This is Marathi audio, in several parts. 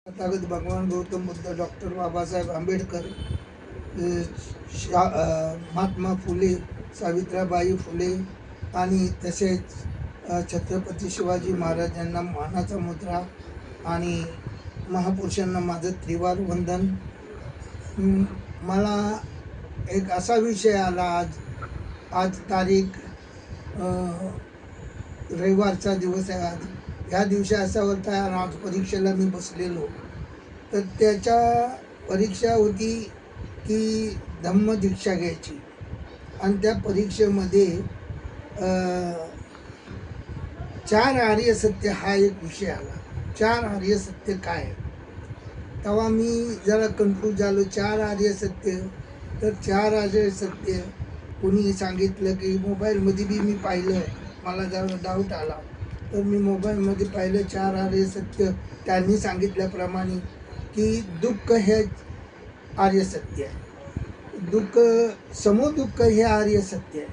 तथागत भगवान गौतम बुद्ध, डॉक्टर बाबासाहेब आंबेडकर, महात्मा फुले, सावित्रीबाई फुले आणि तसेच छत्रपती शिवाजी महाराजांना मानाचा मुद्रा आणि महापुरुषांना माझं त्रिवार वंदन. मला एक असा विषय आला आज तारीख रविवारचा दिवस आहे. आज ह्या दिवशी असा होता, आज परीक्षेला मी बसलेलो, तर त्याच्या परीक्षा होती की धम्मदीक्षा घ्यायची. आणि त्या परीक्षेमध्ये 4 आर्य सत्य हा एक विषय आला. 4 आर्य सत्य काय? तेव्हा मी जरा कन्फ्यूज झालो. 4 आर्य सत्य, तर 4 आर्य सत्य कोणी सांगितलं की मोबाईलमध्ये बी मी पाहिलं, मला जरा डाऊट आला, तर मी मोबाईलमध्ये पाहिलं 4 आर्य सत्य. त्यांनी सांगितल्याप्रमाणे की दुःख हे आर्य सत्य आहे, दुःख समदुःख हे आर्य सत्य आहे,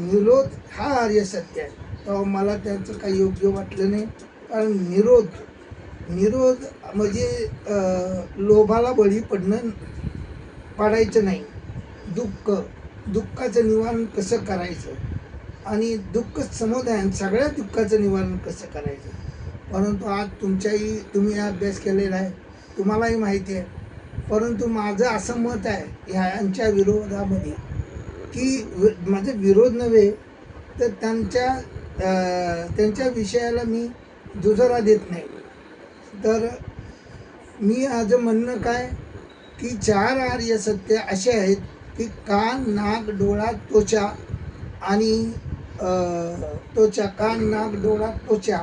निरोध हा आर्य सत्य आहे. तेव्हा मला त्यांचं काही योग्य वाटलं नाही. कारण निरोध म्हणजे लोभाला बळी पडायचं नाही. दुःखाचं निवारण कसं करायचं आणि दुःख समुदाय सगळ्या दुःखाचं निवारण कसं करायचं. परंतु आज तुम्ही अभ्यास केलेला आहे, तुम्हालाही माहिती आहे. परंतु माझं असं मत आहे ह्यांच्या विरोधामध्ये की माझं विरोध नव्हे, तर त्यांच्या विषयाला मी दुजोरा देत नाही. तर मी आज म्हणणं काय की 4 आर्य सत्य असे आहेत की कान, नाक, डोळा, त्वचा आणि कान, नाक, डोळा, त्वचा.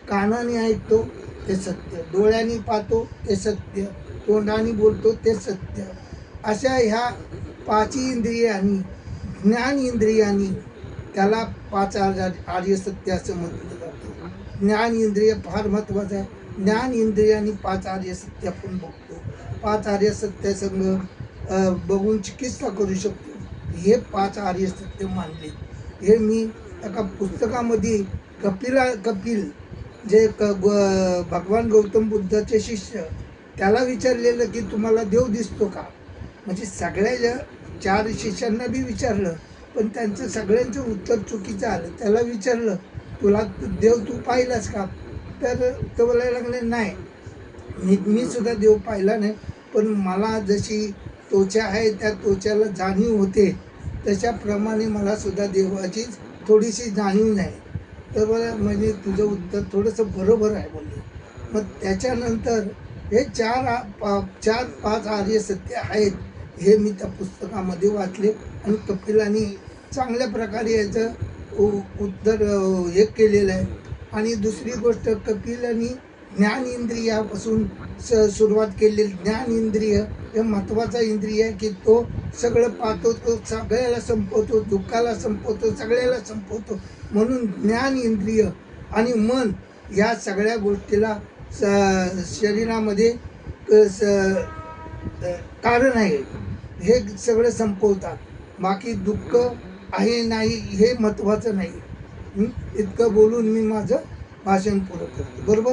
कानाने ऐकतो ते सत्य, डोळ्यांनी पाहतो ते सत्य, तोंडाने बोलतो ते सत्य. अशा ह्या 5 इंद्रियांनी, ज्ञान इंद्रियांनी, त्याला 5 आर्य सत्य असं म्हटलं जातं. ज्ञान इंद्रिय फार महत्त्वाचं आहे. ज्ञान इंद्रियांनी 5 आर्य सत्य आपण बघतो. 5 आर्य सत्य संग बघून चिकित्सा करू शकतो. हे 5 आर्य सत्य मानले. हे मी एका पुस्तकामध्ये कपिल जे भगवान गौतम बुद्धाचे शिष्य, त्याला विचारलेलं की तुम्हाला देव दिसतो का? म्हणजे सगळ्या 4 शिष्यांना बी विचारलं, पण त्यांचं सगळ्यांचं उत्तर चुकीचं आलं. त्याला विचारलं तुला देव तू पाहिलास का? तर तो बोलायला लागले नाही, मी सुद्धा देव पाहिला नाही, पण मला जशी त्वचा आहे त्या त्वचाला जाणीव होते, त्याच्याप्रमाणे मला सुद्धा देवाची थोडीशी जाणीव नाही. तर मला म्हणजे तुझं उत्तर थोडंसं बरोबर आहे बोलले. मग त्याच्यानंतर हे 4-5 आर्य सत्य आहेत, हे मी त्या पुस्तकामध्ये वाचले आणि कपिलांनी चांगल्या प्रकारे याचं उत्तर हे केलेलं आहे. आणि दुसरी गोष्ट, कपिलांनी ज्ञान इंद्रियापासून सुरुवात केलेली. ज्ञान इंद्रिय हे महत्त्वाचा इंद्रिय आहे की तो सगळं पाहतो, तो सगळ्याला संपवतो, दुःखाला संपवतो, सगळ्याला संपवतो. म्हणून ज्ञान इंद्रिय आणि मन या सगळ्या गोष्टीला शरीरामध्ये कारण आहे, हे सगळं संपवतात. बाकी दुःख आहे नाही हे महत्त्वाचं नाही. इतकं बोलून मी माझं भाषण पूर्ण करतो. बरोबर.